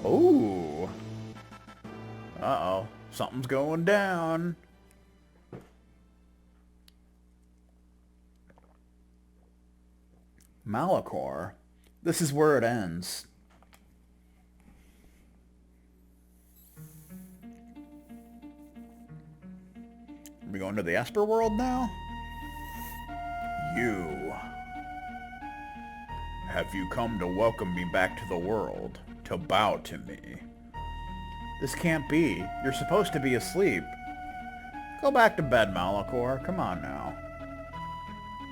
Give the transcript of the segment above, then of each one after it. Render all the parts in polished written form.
Ooh. Uh-oh. Something's going down. Malacore. This is where it ends. Are we going to the Esper world now? You. Have you come to welcome me back to the world? To bow to me? This can't be. You're supposed to be asleep. Go back to bed, Malacore. Come on now.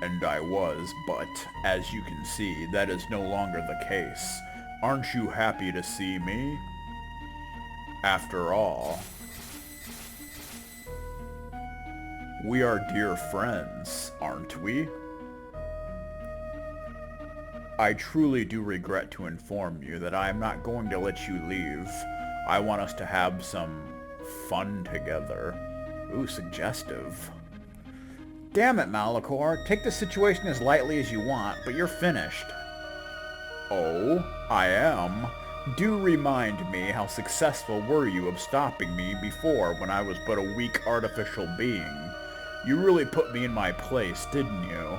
And I was, but, as you can see, that is no longer the case. Aren't you happy to see me? After all, we are dear friends, aren't we? I truly do regret to inform you that I am not going to let you leave. I want us to have some fun together. Ooh, suggestive. Damn it, Malacore. Take the situation as lightly as you want, but you're finished. Oh, I am? Do remind me how successful were you of stopping me before when I was but a weak artificial being. You really put me in my place, didn't you?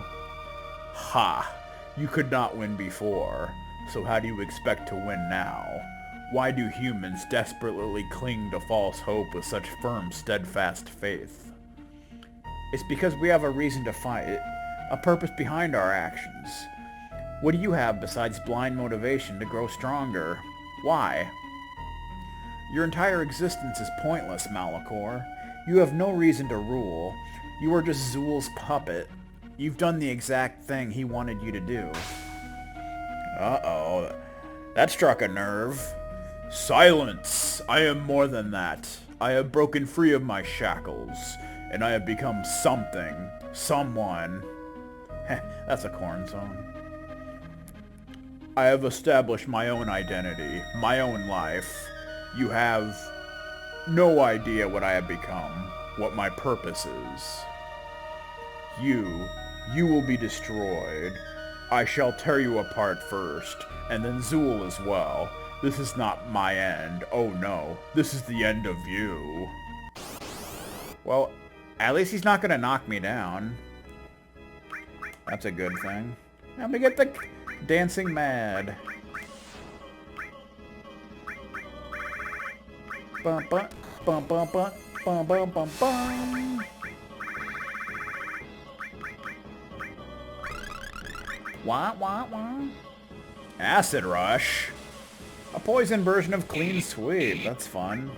Ha! You could not win before, so how do you expect to win now? Why do humans desperately cling to false hope with such firm, steadfast faith? It's because we have a reason to fight, a purpose behind our actions. What do you have besides blind motivation to grow stronger? Why? Your entire existence is pointless, Malacore. You have no reason to rule. You are just Zool's puppet. You've done the exact thing he wanted you to do. Uh-oh. That struck a nerve. Silence! I am more than that. I have broken free of my shackles, and I have become something. Someone. Heh, that's a corn song. I have established my own identity, my own life. You have no idea what I have become, what my purpose is. You will be destroyed. I shall tear you apart first, and then Zool as well. This is not my end. Oh no, this is the end of you. Well, at least he's not gonna knock me down. That's a good thing. Let me get the dancing mad. Bum bum bum bum bum bum bum bum bum. Wah wah wah. Acid Rush. A poison version of Clean Sweep. That's fun.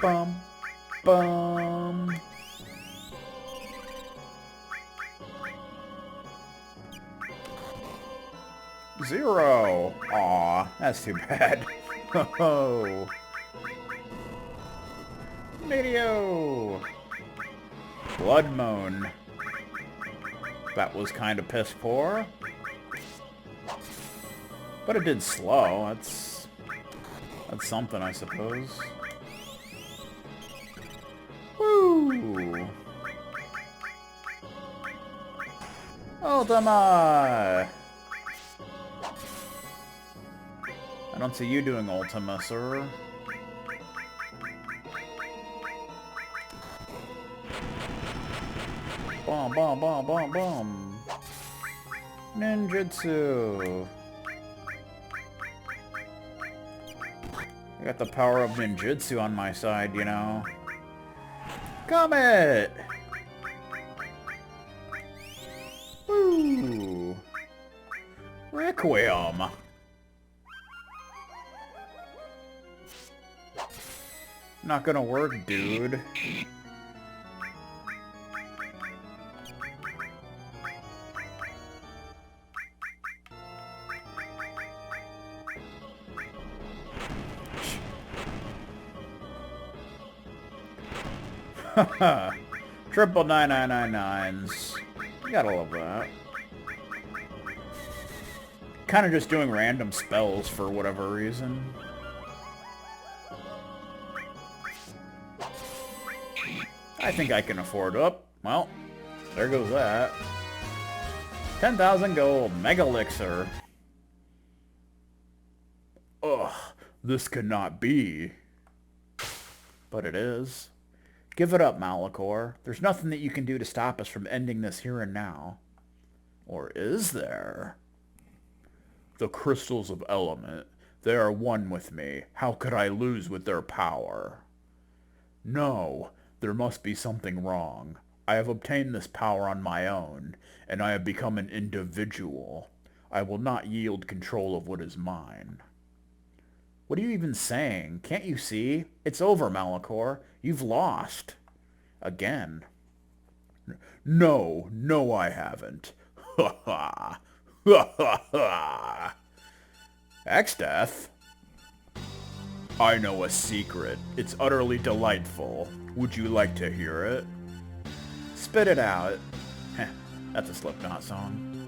Bum bum. Zero. Aw, that's too bad. Oh. Video. Bloodmoon. That was kind of piss poor. But it did slow. That's something, I suppose. Woo! Ultima! I don't see you doing Ultima, sir. Bom, bom, bom, bom, bom. Ninjutsu. I got the power of ninjutsu on my side, you know. Comet! Woo! Requiem. Not gonna work, dude. Triple 9999s. You gotta love that. Kind of just doing random spells for whatever reason. I think I can afford up. Well, there goes that. 10,000 gold. Mega elixir. Ugh, this cannot be. But it is. Give it up, Malacore. There's nothing that you can do to stop us from ending this here and now. Or is there? The crystals of element. They are one with me. How could I lose with their power? No, there must be something wrong. I have obtained this power on my own, and I have become an individual. I will not yield control of what is mine. What are you even saying? Can't you see? It's over, Malacore. You've lost. Again. No, I haven't. Ha ha. Ha ha ha. X-Death? I know a secret. It's utterly delightful. Would you like to hear it? Spit it out. Heh, that's a Slipknot song.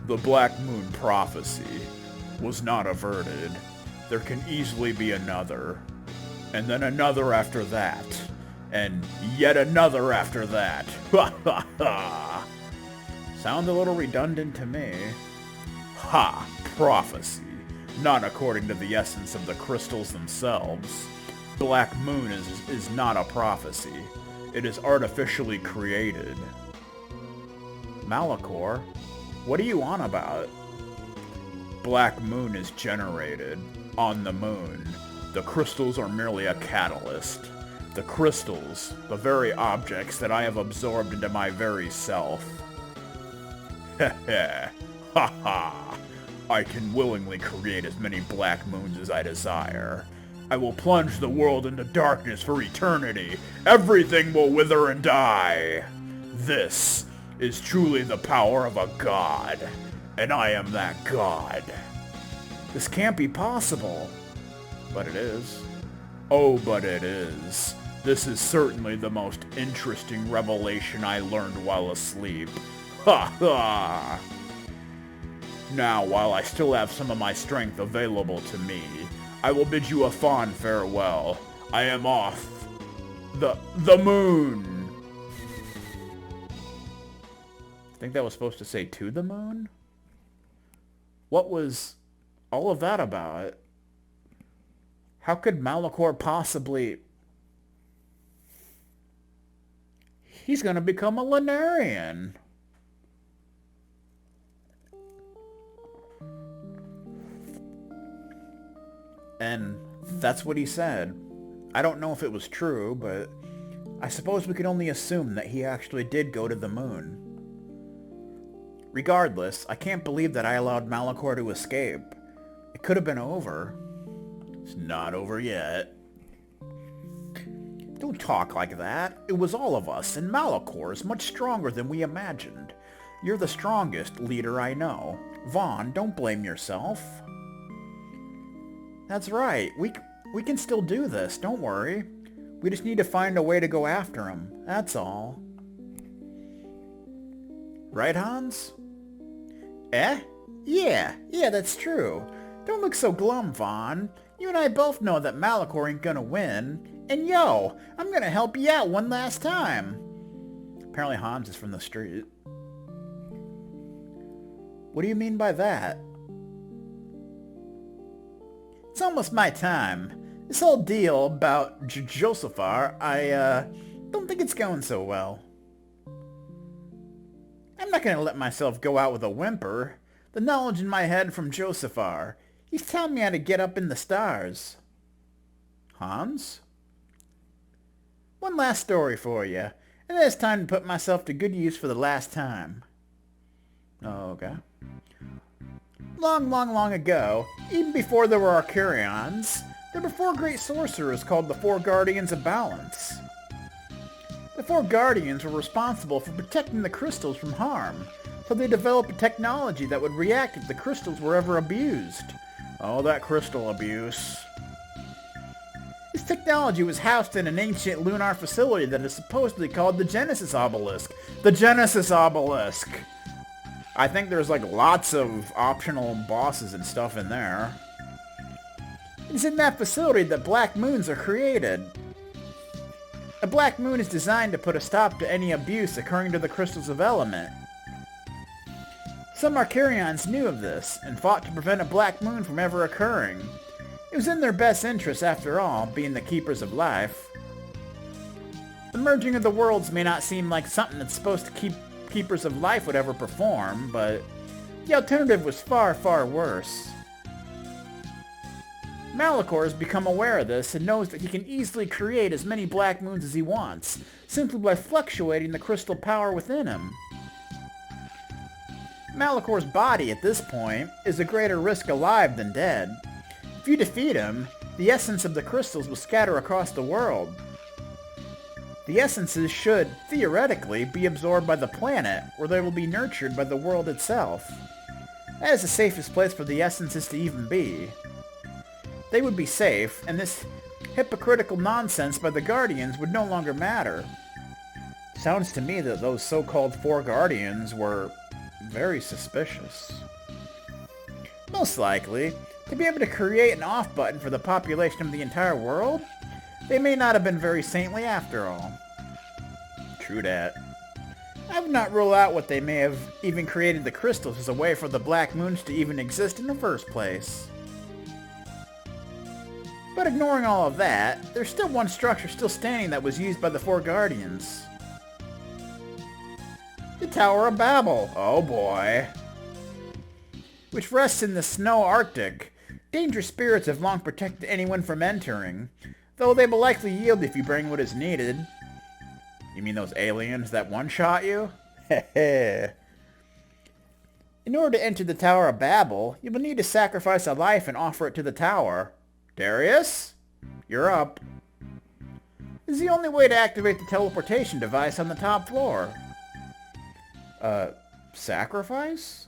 The Blackmoon prophecy was not averted. There can easily be another. And then another after that. And yet another after that. Ha ha ha. Sounds a little redundant to me. Ha! Prophecy. Not according to the essence of the crystals themselves. Blackmoon is not a prophecy. It is artificially created. Malacore? What are you on about? Blackmoon is generated on the moon. The crystals are merely a catalyst. The crystals, the very objects that I have absorbed into my very self. Heh heh. Ha ha. I can willingly create as many Blackmoons as I desire. I will plunge the world into darkness for eternity. Everything will wither and die. This is truly the power of a god. And I am that god. This can't be possible. But it is. Oh, but it is. This is certainly the most interesting revelation I learned while asleep. Ha ha! Now, while I still have some of my strength available to me, I will bid you a fond farewell. I am off. The moon! I think that was supposed to say to the moon? What was all of that about? How could Malacore possibly... He's gonna become a Lunarian. And that's what he said. I don't know if it was true, but I suppose we could only assume that he actually did go to the moon. Regardless, I can't believe that I allowed Malacore to escape. It could have been over. It's not over yet. Don't talk like that. It was all of us, and Malacore is much stronger than we imagined. You're the strongest leader I know. Vaughn, don't blame yourself. That's right. We can still do this, don't worry. We just need to find a way to go after him. That's all. Right, Hans? Eh? Yeah, that's true. Don't look so glum, Vaughn. You and I both know that Malacore ain't gonna win. And yo, I'm gonna help you out one last time. Apparently Hans is from the street. What do you mean by that? It's almost my time. This whole deal about Josephar, I don't think it's going so well. I'm not gonna let myself go out with a whimper. The knowledge in my head from Josephar, he's telling me how to get up in the stars. Hans? One last story for you, and then it's time to put myself to good use for the last time. Okay. Long ago, even before there were Arcurions, there were 4 great sorcerers called the 4 Guardians of Balance. The 4 Guardians were responsible for protecting the crystals from harm, so they developed a technology that would react if the crystals were ever abused. Oh, that crystal abuse. This technology was housed in an ancient lunar facility that is supposedly called the Genesis Obelisk. The Genesis Obelisk! I think there's like lots of optional bosses and stuff in there. It's in that facility that Black Moons are created. A Black Moon is designed to put a stop to any abuse occurring to the crystals of element. Some Arcarians knew of this, and fought to prevent a Black Moon from ever occurring. It was in their best interest, after all, being the keepers of life. The merging of the worlds may not seem like something that's supposed to keep keepers of life would ever perform, but the alternative was far, far worse. Malacore has become aware of this and knows that he can easily create as many Black Moons as he wants, simply by fluctuating the crystal power within him. Malacore's body, at this point, is a greater risk alive than dead. If you defeat him, the essence of the crystals will scatter across the world. The essences should, theoretically, be absorbed by the planet, where they will be nurtured by the world itself. That is the safest place for the essences to even be. They would be safe, and this hypocritical nonsense by the Guardians would no longer matter. Sounds to me that those so-called four Guardians were very suspicious. Most likely, to be able to create an off button for the population of the entire world, they may not have been very saintly after all. True that. I would not rule out what they may have even created the crystals as a way for the Black Moons to even exist in the first place. But ignoring all of that, there's still one structure still standing that was used by the four Guardians. The Tower of Babel. Oh boy. Which rests in the snow Arctic. Dangerous spirits have long protected anyone from entering, though they will likely yield if you bring what is needed. You mean those aliens that one-shot you? Heh. In order to enter the Tower of Babel, you will need to sacrifice a life and offer it to the tower. Darius? You're up. This is the only way to activate the teleportation device on the top floor. Sacrifice?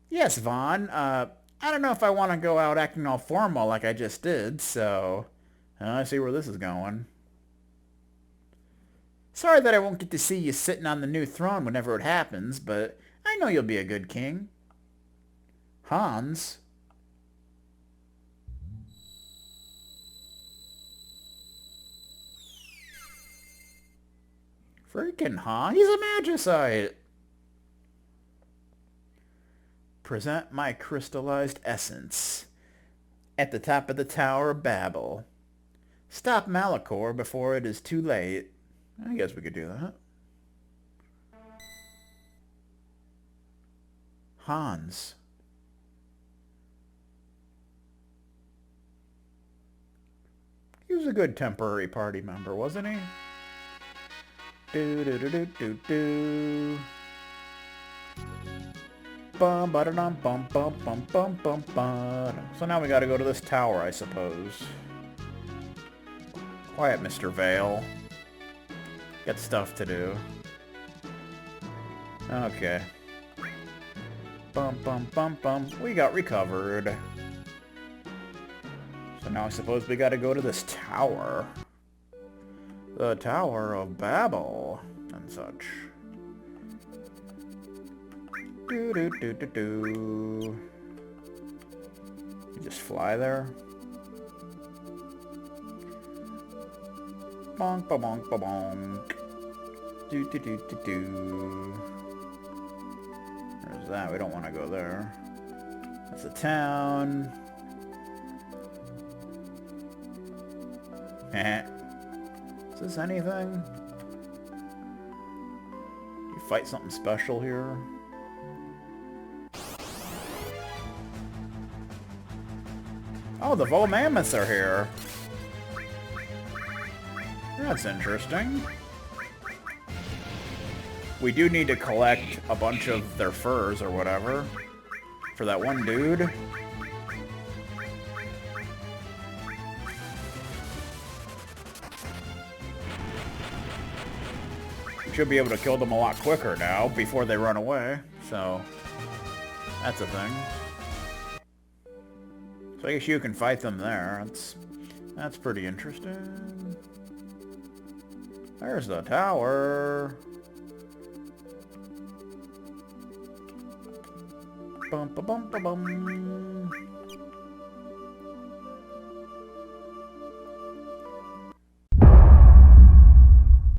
Yes, Vaughn. I don't know if I want to go out acting all formal like I just did, so I see where this is going. Sorry that I won't get to see you sitting on the new throne whenever it happens, but I know you'll be a good king. Hans? Freaking Hans? He's a magicite! Present my crystallized essence at the top of the Tower of Babel. Stop Malacore before it is too late. I guess we could do that. Hans. He was a good temporary party member, wasn't he? Do do do do do do. Bum ba da dum bum bum bum bum bum bum. So now we gotta go to this tower, I suppose. Quiet, Mr. Vale. Got stuff to do. Okay. Bum bum bum bum. We got recovered. So now I suppose we gotta go to this tower. The Tower of Babel and such. Do do do do do. You just fly there. Bonk ba bonk ba bonk. Do do do do do. There's that. We don't want to go there. That's a town. Heh. Is this anything? You fight something special here? Oh, the Vol Mammoths are here. That's interesting. We do need to collect a bunch of their furs or whatever for that one dude. We should be able to kill them a lot quicker now before they run away, so that's a thing. So I guess you can fight them there. That's pretty interesting. There's the tower. Bum ba bum ba bum.